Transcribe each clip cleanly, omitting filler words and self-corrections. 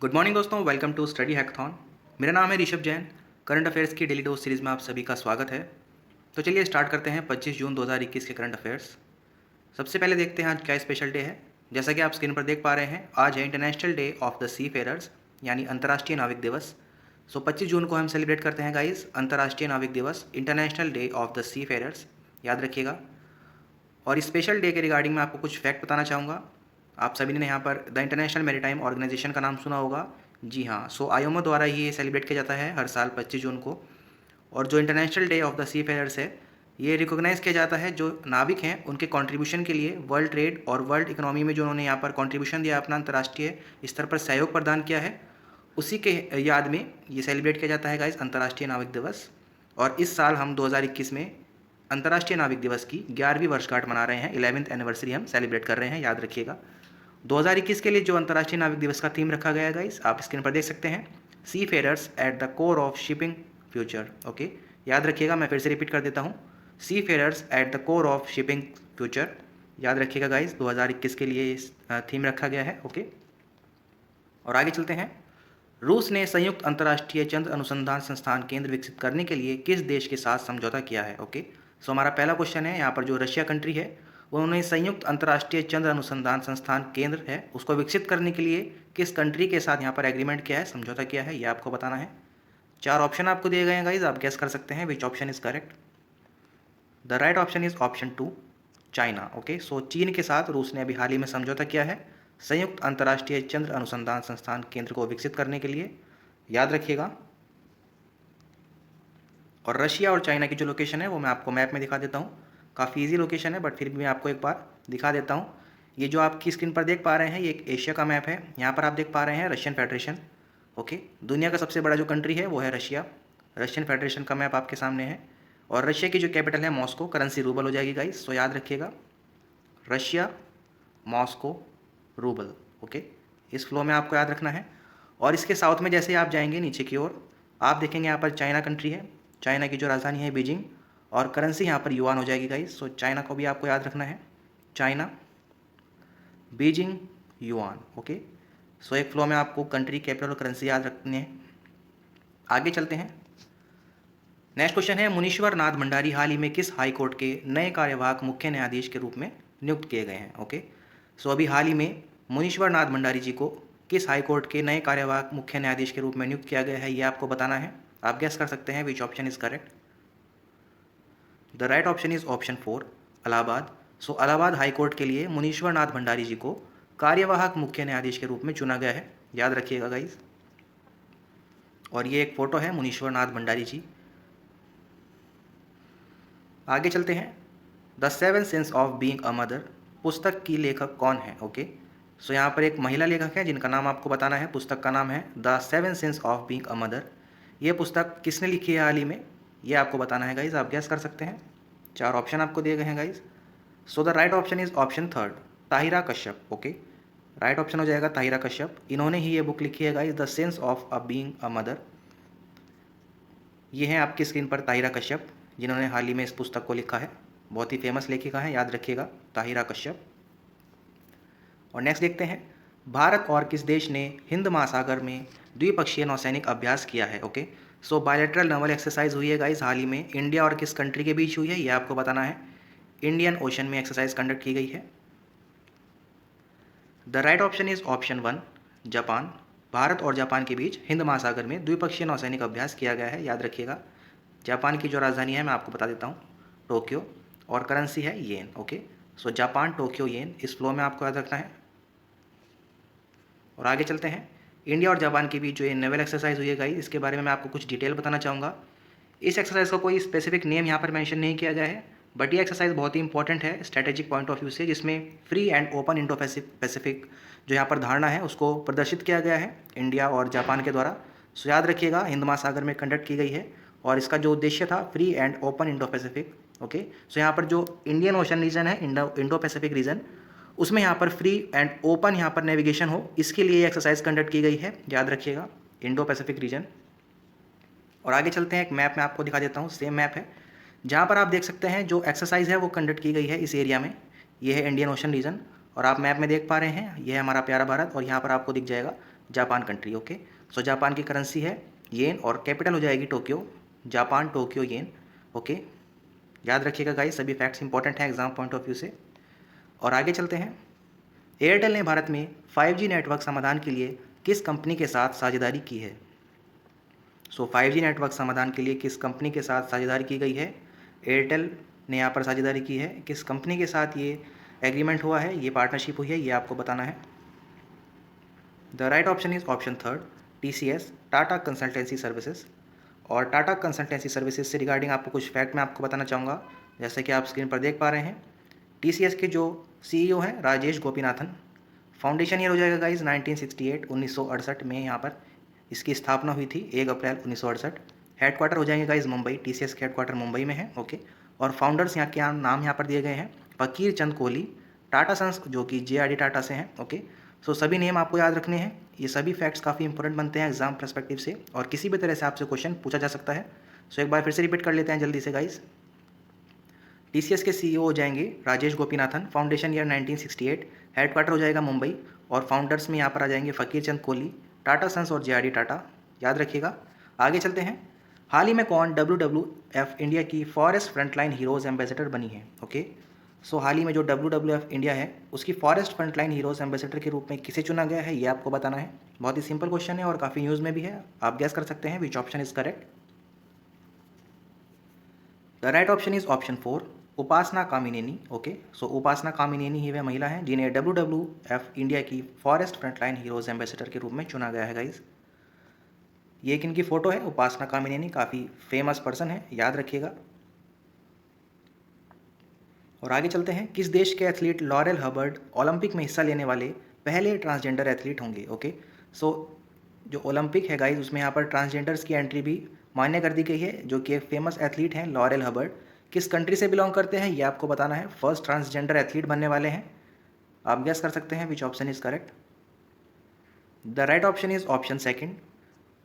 Good morning दोस्तों, welcome to study hackathon. मेरा नाम है ऋषभ जैन। करंट अफेयर्स की डेली डोज सीरीज़ में आप सभी का स्वागत है। तो चलिए स्टार्ट करते हैं 25 जून 2021 के करंट अफेयर्स। सबसे पहले देखते हैं आज क्या स्पेशल डे है। जैसा कि आप स्क्रीन पर देख पा रहे हैं, आज है international day of the seafarers, यानी अंतर्राष्ट्रीय नाविक दिवस। 25 जून को हम सेलिब्रेट करते हैं गाइस, अंतर्राष्ट्रीय नाविक दिवस, international day of the seafarers, याद रखिएगा। और इस स्पेशल डे के रिगार्डिंग मैं आपको कुछ फैक्ट बताना चाहूँगा। आप सभी ने यहाँ पर द इंटरनेशनल मैरीटाइम ऑर्गेनाइजेशन का नाम सुना होगा। जी हाँ, सो आईएमओ द्वारा ही ये सेलिब्रेट किया जाता है हर साल 25 जून को। और जो international day of the seafarers है, ये रिकॉग्नाइज़ किया जाता है जो नाविक हैं उनके कंट्रीब्यूशन के लिए वर्ल्ड ट्रेड और वर्ल्ड इकोनॉमी में जो उन्होंने यहाँ पर कंट्रीब्यूशन दिया, अपना अंतर्राष्ट्रीय स्तर पर सहयोग प्रदान किया है, उसी के याद में ये सेलिब्रेट किया जाता है गाइस, अंतर्राष्ट्रीय नाविक दिवस। और इस साल हम 2021 में अंतर्राष्ट्रीय नाविक दिवस की 11वीं वर्षगांठ मना रहे हैं, 11th एनिवर्सरी हम सेलिब्रेट कर रहे हैं, याद रखिएगा। 2021 के लिए जो अंतर्राष्ट्रीय नाविक दिवस का थीम रखा गया है गाइस, आप स्क्रीन पर देख सकते हैं, seafarers at the core of shipping future. Okay, याद रखिएगा, मैं फिर से रिपीट कर देता हूँ, seafarers at the core of shipping future, याद रखिएगा गाइस, 2021 के लिए इस थीम रखा गया है। ओके, और आगे चलते हैं। रूस ने संयुक्त अंतर्राष्ट्रीय चंद्र अनुसंधान संस्थान केंद्र विकसित करने के लिए किस देश के साथ समझौता किया है। ओके, सो हमारा पहला क्वेश्चन है, यहाँ पर जो रशिया कंट्री है उन्होंने संयुक्त अंतर्राष्ट्रीय चंद्र अनुसंधान संस्थान केंद्र है उसको विकसित करने के लिए किस कंट्री के साथ यहाँ पर एग्रीमेंट किया है, समझौता किया है, ये आपको बताना है। 4 ऑप्शन आपको दिए गए हैं गाइज, आप गेस कर सकते हैं which option is correct. The right option is option 2, China. Okay, so चीन के साथ रूस ने अभी हाल ही में समझौता किया है संयुक्त अंतर्राष्ट्रीय चंद्र अनुसंधान संस्थान केंद्र को विकसित करने के लिए, याद रखिएगा। और रशिया और चाइना की जो लोकेशन है वो मैं आपको मैप में दिखा देता हूँ। काफ़ी इजी लोकेशन है, बट फिर भी मैं आपको एक बार दिखा देता हूँ। ये जो आपकी स्क्रीन पर देख पा रहे हैं, ये एक एशिया का मैप है। यहाँ पर आप देख पा रहे हैं रशियन फेडरेशन। ओके, दुनिया का सबसे बड़ा जो कंट्री है वो है रशिया। रशियन फेडरेशन का मैप आपके सामने है। और रशिया की जो कैपिटल है मॉस्को, करेंसी रूबल हो जाएगी गाइस, सो याद रखिएगा, रशिया, मॉस्को, रूबल। ओके, इस फ्लो में आपको याद रखना है। और इसके साउथ में जैसे आप जाएंगे नीचे की ओर, आप देखेंगे यहाँ पर चाइना कंट्री है। चाइना की जो राजधानी है बीजिंग, और करेंसी यहाँ पर युआन हो जाएगी गाइस, सो चाइना को भी आपको याद रखना है, चाइना, बीजिंग, युआन। ओके, सो एक फ्लो में आपको कंट्री, कैपिटल और करेंसी याद रखनी है। आगे चलते हैं। नेक्स्ट क्वेश्चन है, मुनीश्वर नाथ भंडारी हाल ही में किस हाई कोर्ट के नए कार्यवाहक मुख्य न्यायाधीश के रूप में नियुक्त किए गए हैं। ओके, सो अभी हाल ही में मुनीश्वर नाथ भंडारी जी को किस हाई कोर्ट के नए कार्यवाहक मुख्य न्यायाधीश के रूप में नियुक्त किया गया है, ये आपको बताना है। आप गेस कर सकते हैं which option is correct. The right option is option 4, Allahabad. So Allahabad high court के लिए मुनीश्वर नाथ भंडारी जी को कार्यवाहक मुख्य न्यायाधीश के रूप में चुना गया है, याद रखिएगा गाइज। और ये एक फ़ोटो है मुनीश्वर नाथ भंडारी जी। आगे चलते हैं। The 7 sense of being a mother पुस्तक की लेखक कौन है। ओके, सो यहाँ पर एक महिला लेखक है जिनका नाम आपको बताना है। पुस्तक का नाम है the 7 sense of being a mother. ये पुस्तक किसने लिखी है हाल ही में, ये आपको बताना है गाइज, आप गैस कर सकते हैं। 4 ऑप्शन आपको दिए गए हैं guys. So the right option is option 3, Tahira Kashyap. Okay, right option हो जाएगा ताहिरा कश्यप। इन्होंने ही ये बुक लिखी है guys, the sense of a being a mother. ये हैं आपकी स्क्रीन पर ताहिरा कश्यप, जिन्होंने हाल ही में इस पुस्तक को लिखा है। बहुत ही फेमस लेखिका है, याद रखिएगा, ताहिरा कश्यप। और नेक्स्ट देखते हैं, भारत और किस देश ने हिंद महासागर में द्विपक्षीय नौसैनिक अभ्यास किया है। ओके, सो बायलैटरल नेवल एक्सरसाइज हुई है गाइस हाल ही में, इंडिया और किस कंट्री के बीच हुई है ये आपको बताना है। इंडियन ओशन में एक्सरसाइज कंडक्ट की गई है। The right option is option 1, Japan. Bharat और जापान के बीच हिंद महासागर में द्विपक्षीय नौसैनिक अभ्यास किया गया है, याद रखिएगा। जापान की जो राजधानी है मैं आपको बता देता हूँ, टोक्यो, और करेंसी है येन। ओके, सो जापान, टोक्यो, येन, इस फ्लो में आपको याद रखना है। और आगे चलते हैं। इंडिया और जापान के बीच जो ये नेवल एक्सरसाइज हुई है गाइस, इसके बारे में मैं आपको कुछ डिटेल बताना चाहूँगा। इस एक्सरसाइज का कोई स्पेसिफिक नेम यहाँ पर मेंशन नहीं किया गया है, बट ये एक्सरसाइज बहुत ही इंपॉर्टेंट है स्ट्रैटेजिक पॉइंट ऑफ व्यू से, जिसमें free and open Indo Pacific जो यहाँ पर धारणा है उसको प्रदर्शित किया गया है इंडिया और जापान के द्वारा। सो याद रखिएगा, हिंद महासागर में कंडक्ट की गई है, और इसका जो उद्देश्य था free and open Indo Pacific. Okay, so यहाँ पर जो इंडियन ओशन रीजन है, इंडो पैसिफिक रीजन, उसमें यहाँ पर फ्री एंड ओपन यहाँ पर नेविगेशन हो, इसके लिए ये एक्सरसाइज कंडक्ट की गई है, याद रखिएगा, इंडो पैसिफिक रीजन। और आगे चलते हैं, एक मैप में आपको दिखा देता हूँ, सेम मैप है, जहाँ पर आप देख सकते हैं जो एक्सरसाइज है वो कंडक्ट की गई है इस एरिया में। ये है इंडियन ओशन रीजन, और आप मैप में देख पा रहे हैं ये है हमारा प्यारा भारत, और यहाँ पर आपको दिख जाएगा Japan country. Okay, so Japan की करेंसी है येन और कैपिटल हो जाएगी टोक्यो, जापान टोक्यो येन। ओके, याद रखिएगा गाइस, सभी फैक्ट्स इंपॉर्टेंट हैं एग्जाम पॉइंट ऑफ व्यू से। और आगे चलते हैं। एयरटेल ने भारत में 5G नेटवर्क समाधान के लिए किस कंपनी के साथ साझेदारी की है? सो 5G नेटवर्क समाधान के लिए किस कंपनी के साथ साझेदारी की गई है? एयरटेल ने यहाँ पर साझेदारी की है, किस कंपनी के साथ ये एग्रीमेंट हुआ है, ये पार्टनरशिप हुई है, ये आपको बताना है। The right option is option third, TCS, Tata consultancy services. और टाटा कंसल्टेंसी सर्विसेज से रिगार्डिंग आपको कुछ फैक्ट मैं आपको बताना चाहूँगा। जैसे कि आप स्क्रीन पर देख पा रहे हैं, TCS के जो CEO हैं राजेश गोपीनाथन। फाउंडेशन ईयर हो जाएगा गाइज 1968, 1968 में यहाँ पर इसकी स्थापना हुई थी 1 अप्रैल 1968। हेडक्वार्टर हो जाएंगे गाइज मुंबई, TCS के हेडक्वार्टर मुंबई में है। ओके, और फाउंडर्स यहाँ के नाम यहाँ पर दिए गए हैं, फकीर चंद कोहली, टाटा सन्स जो कि JRD टाटा से हैं। ओके, सो सभी नेम आपको याद रखने हैं। ये सभी फैक्ट्स काफ़ी इंपॉर्टेंट बनते हैं एग्जाम पर्सपेक्टिव से, और किसी भी तरह से आपसे क्वेश्चन पूछा जा सकता है। सो एक बार फिर से रिपीट कर लेते हैं जल्दी से गाइज। TCS के CEO हो जाएंगे Rajesh Gopinathan, foundation year 1968, headquarter हो जाएगा मुंबई, और फाउंडर्स में यहाँ पर आ जाएंगे फकीर चंद कोहली, टाटा सन्स और JRD टाटा, याद रखिएगा। आगे चलते हैं। हाल ही में कौन WWF इंडिया की फॉरेस्ट फ्रंटलाइन हीरोज़ एम्बेसडर बनी है? ओके, सो हाल ही में जो WWF इंडिया है उसकी फॉरेस्ट फ्रंटलाइन हीरोज़ एम्बेसडर के रूप में किसे चुना गया है, ये आपको बताना है। बहुत ही सिंपल क्वेश्चन है और काफ़ी न्यूज़ में भी है, आप गैस कर सकते हैं which option is correct. The right option is option 4, Upasana Kamineni. Okay, so Upasana Kamineni ही वह महिला है जिन्हें WWF इंडिया की फॉरेस्ट फ्रंटलाइन हीरोज़ एम्बेसडर के रूप में चुना गया है गाइज। ये एक इनकी फ़ोटो है, उपासना कामिनेनी, काफ़ी फेमस पर्सन है, याद रखिएगा। और आगे चलते हैं। किस देश के एथलीट लॉरेल हबर्ड ओलंपिक में हिस्सा लेने वाले पहले ट्रांसजेंडर एथलीट होंगे? ओके, सो जो ओलंपिक है गाइज उसमें यहाँ पर ट्रांसजेंडर्स की एंट्री भी मान्य कर दी गई है, जो कि एक फेमस एथलीट हैं लॉरेल हबर्ड। किस कंट्री से बिलोंग करते हैं ये आपको बताना है। फर्स्ट ट्रांसजेंडर एथलीट बनने वाले हैं, आप गेस कर सकते हैं which option is correct. The right option is option second,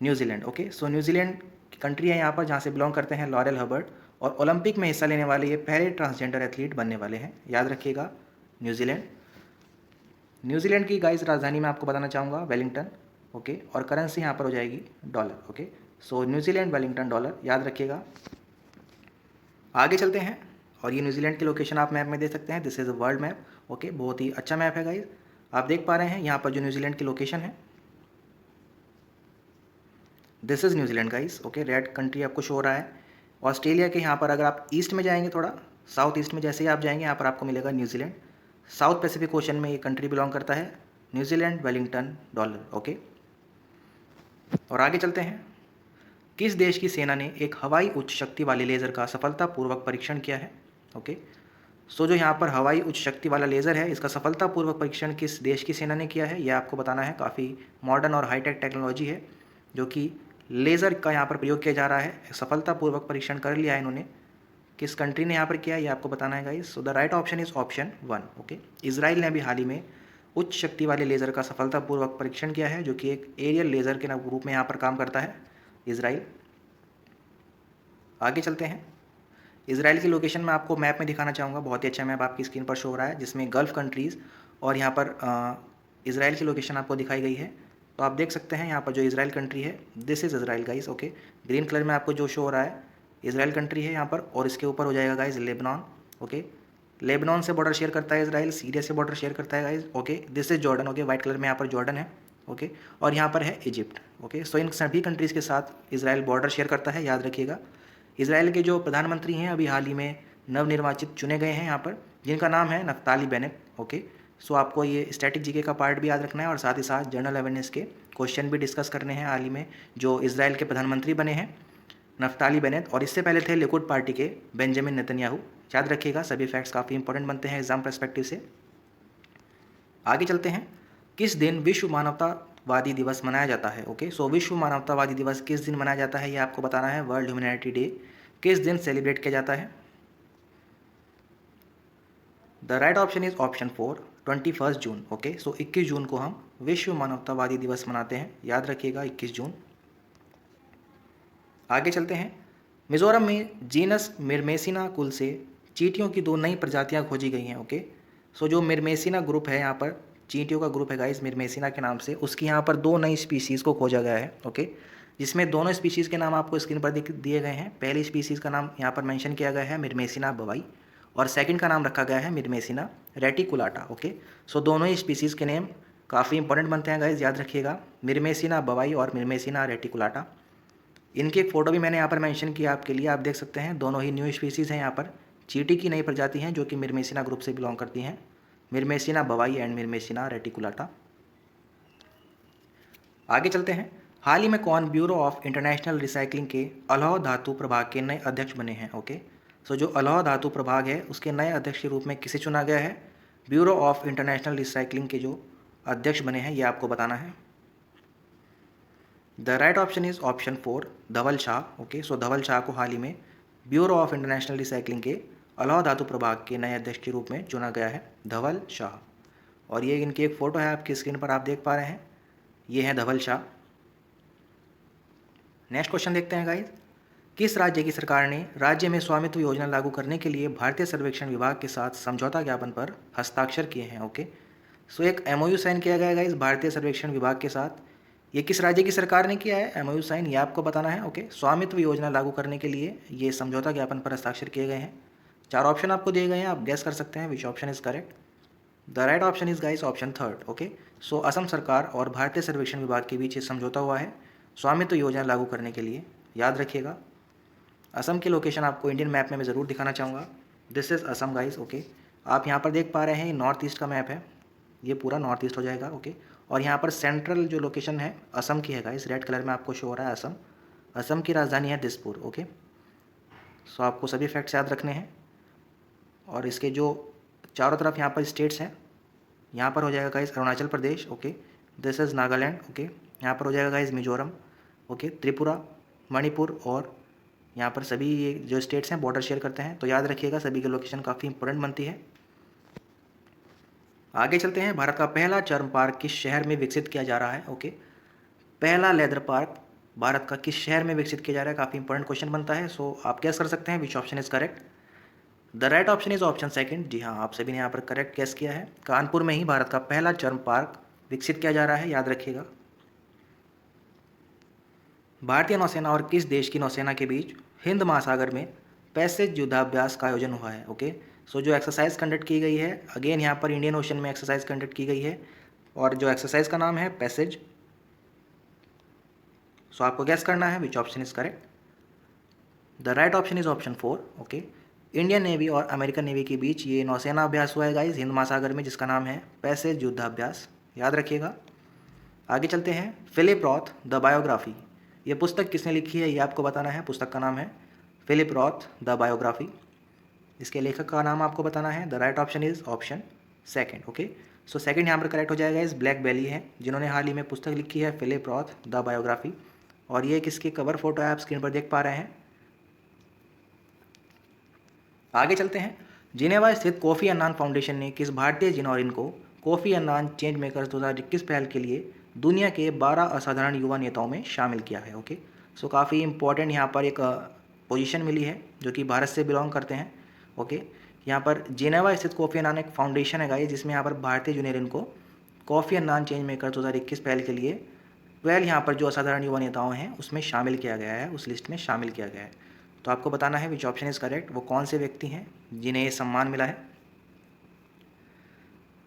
New Zealand. Okay, so New Zealand की कंट्री है यहाँ पर जहाँ से बिलोंग करते हैं लॉरेल हबर्ड, और ओलंपिक में हिस्सा लेने वाले ये पहले ट्रांसजेंडर एथलीट बनने वाले हैं, याद रखिएगा न्यूजीलैंड। न्यूजीलैंड की गाइस राजधानी मैं आपको बताना चाहूँगा वेलिंगटन। ओके, और करेंसी यहाँ पर हो जाएगी डॉलर। ओके, सो न्यूजीलैंड वेलिंगटन डॉलर, याद रखिएगा। आगे चलते हैं। और ये न्यूजीलैंड की लोकेशन आप मैप में देख सकते हैं, this is a world map. Okay, बहुत ही अच्छा मैप है गाइस, आप देख पा रहे हैं यहाँ पर जो न्यूजीलैंड की लोकेशन है, this is New Zealand guys. Okay, red country आपको शो हो रहा है। ऑस्ट्रेलिया के यहाँ पर अगर आप ईस्ट में जाएंगे, थोड़ा साउथ ईस्ट में जैसे ही आप जाएंगे, यहाँ पर आपको मिलेगा न्यूजीलैंड। साउथ पैसिफिक ओशन में ये कंट्री बिलोंग करता है, न्यूजीलैंड वेलिंगटन डॉलर। ओके, और आगे चलते हैं। किस देश की सेना ने एक हवाई उच्च शक्ति वाले लेज़र का सफलतापूर्वक परीक्षण किया है? ओके, सो जो यहाँ पर हवाई उच्च शक्ति वाला लेज़र है, इसका सफलतापूर्वक परीक्षण किस देश की सेना ने किया है, यह आपको बताना है। काफ़ी मॉडर्न और हाईटेक टेक्नोलॉजी है जो कि लेज़र का यहाँ पर प्रयोग किया जा रहा है, सफलतापूर्वक परीक्षण कर लिया है इन्होंने। किस कंट्री ने यहाँ पर किया है ये आपको बताना है guys. So the right option is option 1। Okay, Israel ने भी हाल ही में उच्च शक्ति वाले लेज़र का सफलतापूर्वक परीक्षण किया है, जो कि एक एरियल लेज़र के रूप में यहाँ पर काम करता है इजराइल। आगे चलते हैं। इजराइल की लोकेशन मैं आपको मैप में दिखाना चाहूँगा, बहुत ही अच्छा मैप आपकी स्क्रीन पर शो हो रहा है, जिसमें गल्फ़ कंट्रीज़ और यहाँ पर इजराइल की लोकेशन आपको दिखाई गई है। तो आप देख सकते हैं यहाँ पर जो इजराइल कंट्री है, this is Israel guys. Okay, green colour में आपको जो शो हो रहा है इजराइल कंट्री है यहाँ पर, और इसके ऊपर हो जाएगा गाइस लेबनान। ओके, लेबनान से बॉर्डर शेयर करता है इजराइल, सीरिया से बॉर्डर शेयर करता है guys. Okay, this is Jordan. Okay, white colour में यहाँ पर जॉर्डन है। ओके, और यहाँ पर है इजिप्ट। ओके, सो इन सभी कंट्रीज़ के साथ इजराइल बॉर्डर शेयर करता है, याद रखिएगा। इजराइल के जो प्रधानमंत्री हैं अभी हाल ही में नवनिर्वाचित चुने गए हैं यहाँ पर, जिनका नाम है नफ्ताली बेनेट। ओके, सो आपको ये स्टैटिक जीके का पार्ट भी याद रखना है, और साथ ही साथ जनरल अवेयरनेस के क्वेश्चन भी डिस्कस करने हैं। हाल ही में जो इजराइल के प्रधानमंत्री बने हैं नफ्ताली बेनेट, और इससे पहले थे लिकुड पार्टी के बेंजामिन नेतन्याहू, याद रखिएगा। सभी फैक्ट्स काफ़ी इंपॉर्टेंट बनते हैं एग्जाम पर्सपेक्टिव से। आगे चलते हैं। किस दिन विश्व मानवतावादी दिवस मनाया जाता है? ओके, सो विश्व मानवतावादी दिवस किस दिन मनाया जाता है ये आपको बताना है। वर्ल्ड ह्यूमैनिटी डे किस दिन सेलिब्रेट किया जाता है? The right option is option 4, 21 June. Okay, so 21 जून को हम विश्व मानवतावादी दिवस मनाते हैं, याद रखिएगा 21 जून। आगे चलते हैं। मिजोरम में जीनस मिरमेसिना कुल से चींटियों की 2 नई प्रजातियां खोजी गई हैं। ओके, सो जो मिरमेसिना ग्रुप है यहाँ पर चींटियों का ग्रुप है गाइस मिरमेसिना के नाम से, उसकी यहाँ पर 2 नई स्पीसीज़ को खोजा गया है। ओके, जिसमें दोनों स्पीसीज़ के नाम आपको स्क्रीन पर दिए गए हैं। पहली स्पीसीज़ का नाम यहाँ पर मेंशन किया गया है मिरमेसिना बवाई, और सेकंड का नाम रखा गया है मिरमेसिना रेटिकुलाटा। ओके, सो दोनों ही स्पीसीज़ के नेम काफ़ी इंपॉर्टेंट बनते हैं गाइस, याद रखिएगा, मिरमेसिना बवाई और मिरमेसिना रेटिकुलाटा। इनकी एक फ़ोटो भी मैंने यहाँ पर मेंशन किया आपके लिए, आप देख सकते हैं। दोनों ही न्यू स्पीसीज़ हैं यहाँ पर, चींटी की नई प्रजाति हैं जो कि मिरमेसिना ग्रुप से बिलोंग करती हैं, मिरमेसिना बवाई एंड मिरमेसिना रेटिकुलाटा। आगे चलते हैं। हाल ही में कौन ब्यूरो ऑफ इंटरनेशनल रिसाइकलिंग के अलौह धातु प्रभाग के नए अध्यक्ष बने हैं? ओके, सो जो अलौह धातु प्रभाग है उसके नए अध्यक्ष के रूप में किसे चुना गया है? ब्यूरो ऑफ इंटरनेशनल रिसाइकलिंग के जो अध्यक्ष बने हैं ये आपको बताना है। The right option is option 4 Dhaval Shah. Okay, so Dhaval Shah को हाल ही में ब्यूरो ऑफ इंटरनेशनल रिसाइकलिंग के अलौह धातु प्रभाग के नए अध्यक्ष के रूप में चुना गया है, धवल शाह। और ये इनकी एक फ़ोटो है आपकी स्क्रीन पर, आप देख पा रहे हैं, ये है धवल शाह। नेक्स्ट क्वेश्चन देखते हैं गाइस। किस राज्य की सरकार ने राज्य में स्वामित्व योजना लागू करने के लिए भारतीय सर्वेक्षण विभाग के साथ समझौता ज्ञापन पर हस्ताक्षर किए हैं? ओके, सो एक एमओयू साइन किया गया है गाइस भारतीय सर्वेक्षण विभाग के साथ। ये किस राज्य की सरकार ने किया है एमओयू साइन, ये आपको बताना है। ओके, स्वामित्व योजना लागू करने के लिए ये समझौता ज्ञापन पर हस्ताक्षर किए गए हैं। 4 ऑप्शन आपको दिए गए हैं, आप गैस कर सकते हैं which option is correct. The right option is guys option 3। Okay, so Assam सरकार और भारतीय सर्वेक्षण विभाग के बीच ये समझौता हुआ है स्वामित्व योजना लागू करने के लिए, याद रखिएगा। असम की लोकेशन आपको इंडियन मैप में मैं ज़रूर दिखाना चाहूँगा। This is Assam guys. Okay, आप यहाँ पर देख पा रहे हैं ये नॉर्थ ईस्ट का मैप है, ये पूरा नॉर्थ ईस्ट हो जाएगा। ओके, और यहाँ पर सेंट्रल जो लोकेशन है असम की है गाइस, रेड कलर में आपको शो हो रहा है असम। असम की राजधानी है दिसपुर। ओके, सो आपको सभी फैक्ट्स याद रखने हैं। और इसके जो चारों तरफ यहाँ पर स्टेट्स हैं, यहाँ पर हो जाएगा guys Arunachal Pradesh. Okay, this is Nagaland. Okay, यहाँ पर हो जाएगा गाइस मिजोरम। ओके, त्रिपुरा, मणिपुर, और यहाँ पर सभी ये जो स्टेट्स हैं बॉर्डर शेयर करते हैं, तो याद रखिएगा सभी की लोकेशन काफ़ी इंपॉर्टेंट बनती है। आगे चलते हैं। भारत का पहला चर्म पार्क किस शहर में विकसित किया जा रहा है? ओके, पहला लेदर पार्क भारत का किस शहर में विकसित किया जा रहा है, काफ़ी इंपॉर्टेंट क्वेश्चन बनता है। सो आप गैस कर सकते हैं which option is correct. The right option is option 2। जी हाँ, आप सभी ने यहाँ पर करेक्ट गैस किया है। कानपुर में ही भारत का पहला चर्म पार्क विकसित किया जा रहा है, याद रखिएगा। भारतीय नौसेना और किस देश की नौसेना के बीच हिंद महासागर में पैसेज युद्धाभ्यास का आयोजन हुआ है? ओके, सो जो एक्सरसाइज कंडक्ट की गई है, अगेन यहाँ पर इंडियन ओशन में एक्सरसाइज कंडक्ट की गई है, और जो एक्सरसाइज का नाम है पैसेज। सो आपको गैस करना है विच option is correct. The right option is option 4। Okay, Indian navy और अमेरिकन नेवी के बीच ये नौसेना अभ्यास हुआ है गाइस हिंद महासागर में, जिसका नाम है पैसेज युद्धाभ्यास, याद रखिएगा। आगे चलते हैं। फिलिप रॉथ द बायोग्राफी, ये पुस्तक किसने लिखी है ये आपको बताना है। पुस्तक का नाम है फिलिप रॉथ द बायोग्राफी। इसके लेखक का नाम आपको बताना है। The right option is option 2। Okay, so second यहाँ पर करेक्ट हो जाएगा इस ब्लैक बैली है, जिन्होंने हाल ही में पुस्तक लिखी है फिलिप रॉथ द बायोग्राफी। और ये किसकी कवर फोटो है आप स्क्रीन पर देख पा रहे हैं। आगे चलते हैं। जिनेवा स्थित कोफी अन्नान फाउंडेशन ने किस भारतीय जिनोरिन को कोफी अन्नान चेंज मेकर्स 2021 पहल के लिए दुनिया के 12 असाधारण युवा नेताओं में शामिल किया है? ओके, सो काफ़ी इंपॉर्टेंट यहाँ पर एक पोजीशन मिली है जो कि भारत से बिलोंग करते हैं। ओके, यहाँ पर जिनेवा स्थित कोफी अन्नान एक फाउंडेशन है गाइस, जिसमें यहाँ पर भारतीय जिनोरिन को कोफी अन्नान चेंज मेकर्स 2021 पहल के लिए 12 यहाँ पर जो असाधारण युवा नेताओं हैं उसमें शामिल किया गया है, उस लिस्ट में शामिल किया गया है। तो आपको बताना है विच ऑप्शन इज़ करेक्ट, वो कौन से व्यक्ति हैं जिन्हें ये सम्मान मिला है।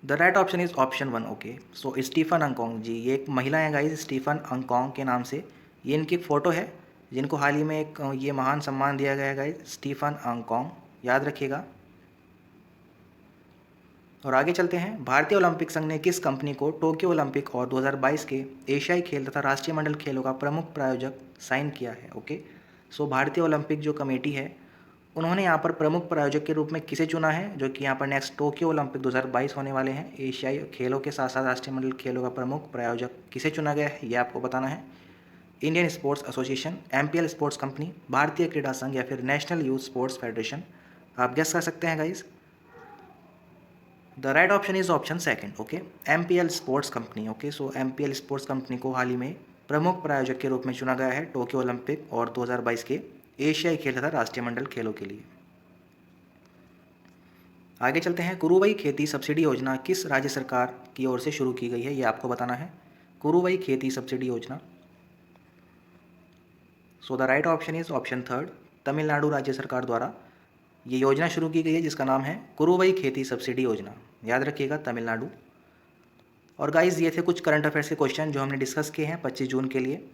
The right option is option 1। Okay, so Stephen Ankong ji, ये एक महिला हैं गाइस स्टीफन अंकोंग के नाम से, ये इनकी फ़ोटो है, जिनको हाल ही में एक ये महान सम्मान दिया गया है गाइस स्टीफन अंकोंग, याद रखिएगा। और आगे चलते हैं। भारतीय ओलंपिक संघ ने किस कंपनी को टोक्यो ओलंपिक और 2022 के एशियाई खेल तथा राष्ट्रीय मंडल खेलों का प्रमुख प्रायोजक साइन किया है? ओके, सो भारतीय ओलंपिक जो कमेटी है उन्होंने यहाँ पर प्रमुख प्रायोजक के रूप में किसे चुना है, जो कि यहाँ पर नेक्स्ट टोक्यो ओलंपिक 2022 होने वाले हैं एशियाई खेलों के साथ साथ राष्ट्रीय मंडल खेलों का प्रमुख प्रायोजक किसे चुना गया है ये आपको बताना है। Indian sports association, MPL sports company, भारतीय क्रीड़ा संघ, या फिर नेशनल यूथ स्पोर्ट्स फेडरेशन। आप गेस कर सकते हैं guys. The right option is option 2। Okay, MPL sports company. Okay, so MPL sports company को हाल ही में प्रमुख प्रायोजक के रूप में चुना गया है टोक्यो ओलंपिक और 2022 के एशियाई खेल तथा राष्ट्रीय मंडल खेलों के लिए। आगे चलते हैं। कुरुवई खेती सब्सिडी योजना किस राज्य सरकार की ओर से शुरू की गई है, ये आपको बताना है। कुरुवई खेती सब्सिडी योजना। So the right option is option third, Tamil Nadu राज्य सरकार द्वारा ये योजना शुरू की गई है जिसका नाम है कुरुवई खेती सब्सिडी योजना। याद रखिएगा, तमिलनाडु। और गाइज ये थे कुछ करंट अफेयर्स के क्वेश्चन जो हमने डिस्कस किए हैं 25 जून के लिए।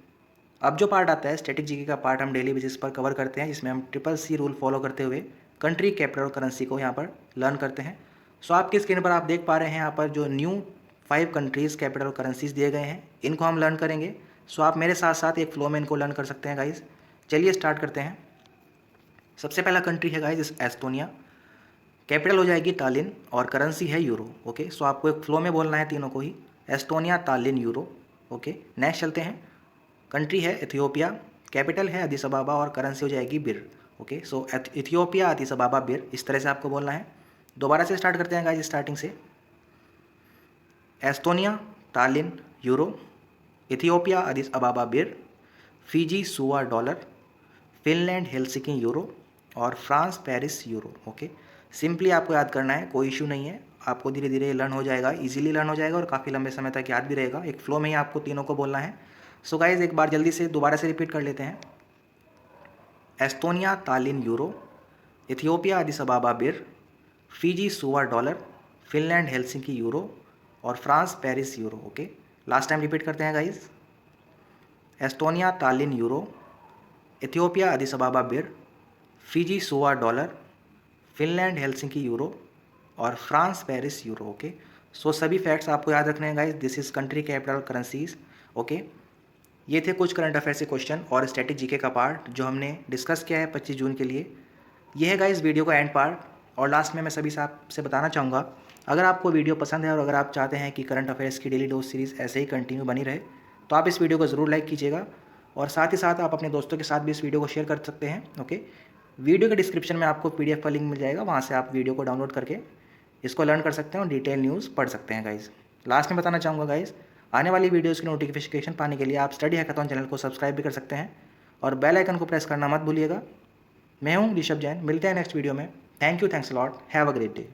अब जो पार्ट आता है स्टैटिक जीके का पार्ट, हम डेली बेसिस पर कवर करते हैं, जिसमें हम CCC रूल फॉलो करते हुए कंट्री, कैपिटल और करेंसी को यहाँ पर लर्न करते हैं। सो आपकी स्क्रीन पर आप देख पा रहे हैं यहाँ पर जो न्यू 5 कंट्रीज़, कैपिटल और करेंसीज दिए गए हैं, इनको हम लर्न करेंगे। सो आप मेरे साथ साथ एक फ्लो में इनको लर्न कर सकते हैं गाइज। चलिए स्टार्ट करते हैं। सबसे पहला कंट्री है गाइज एस्टोनिया, कैपिटल हो जाएगी तालिन और करेंसी है यूरो। ओके, सो आपको एक फ्लो में बोलना है तीनों को ही, एस्टोनिया, तालिन, यूरो। ओके, नेक्स्ट चलते हैं। कंट्री है इथियोपिया, कैपिटल है अदिस अबाबा और करेंसी हो जाएगी बिर। ओके, सो इथियोपिया, अदिस अबाबा, बिर, इस तरह से आपको बोलना है। दोबारा से स्टार्ट करते हैं गाइज स्टार्टिंग से। एस्टोनिया, तालिन, यूरो, इथियोपिया, अदिस अबाबा, बिर, फिजी, सुआ, डॉलर, फिनलैंड, हेलसिंकी, यूरो और France, Paris, euro. Okay, simply आपको याद करना है, कोई इशू नहीं है, आपको धीरे धीरे लर्न हो जाएगा, इजीली लर्न हो जाएगा और काफ़ी लंबे समय तक याद भी रहेगा। एक फ्लो में ही आपको तीनों को बोलना है। सो गाइज एक बार जल्दी से दोबारा से रिपीट कर लेते हैं। एस्टोनिया, तालिन, यूरो, इथियोपिया, अदिस अबाबा, बिर, फिजी, सुआ, डॉलर, फिनलैंड, हेलसिंकी, यूरो और France, Paris, euro. Okay, last time repeat करते हैं गाइज। एस्टोनिया, तालिन, यूरो, इथियोपिया, अदिस अबाबा, बिर, फिजी, सुआ, डॉलर, फिनलैंड, हेलसिंकी, यूरो और फ्रांस, पेरिस, यूरो। ओके, सो सभी फैक्ट्स आपको याद रखने हैं guys. This is country, capital, currencies. Okay, ये थे कुछ करंट अफेयर्स के क्वेश्चन और स्टैटिक जीके का पार्ट जो हमने डिस्कस किया है 25 जून के लिए। ये है गाइज वीडियो का एंड पार्ट। और लास्ट में मैं सभी से आपसे बताना चाहूँगा, अगर आपको वीडियो पसंद है और अगर आप चाहते हैं कि करंट अफेयर्स की डेली डोज सीरीज़ ऐसे ही कंटिन्यू बनी रहे, तो आप इस वीडियो को ज़रूर लाइक कीजिएगा और साथ ही साथ आप अपने दोस्तों के साथ भी इस वीडियो को शेयर कर सकते हैं। ओके, वीडियो के डिस्क्रिप्शन में आपको PDF का लिंक मिल जाएगा, वहाँ से आप वीडियो को डाउनलोड करके इसको लर्न कर सकते हैं और डिटेल न्यूज़ पढ़ सकते हैं गाइज। लास्ट में बताना चाहूँगा गाइज, आने वाली वीडियोज़ की नोटिफिकेशन पाने के लिए आप स्टडी हैकाथॉन चैनल को सब्सक्राइब भी कर सकते हैं और बेल आइकन को प्रेस करना मत भूलिएगा। मैं हूँ ऋषभ जैन, मिलते हैं नेक्स्ट वीडियो में। Thank you, thanks a lot, have a great day.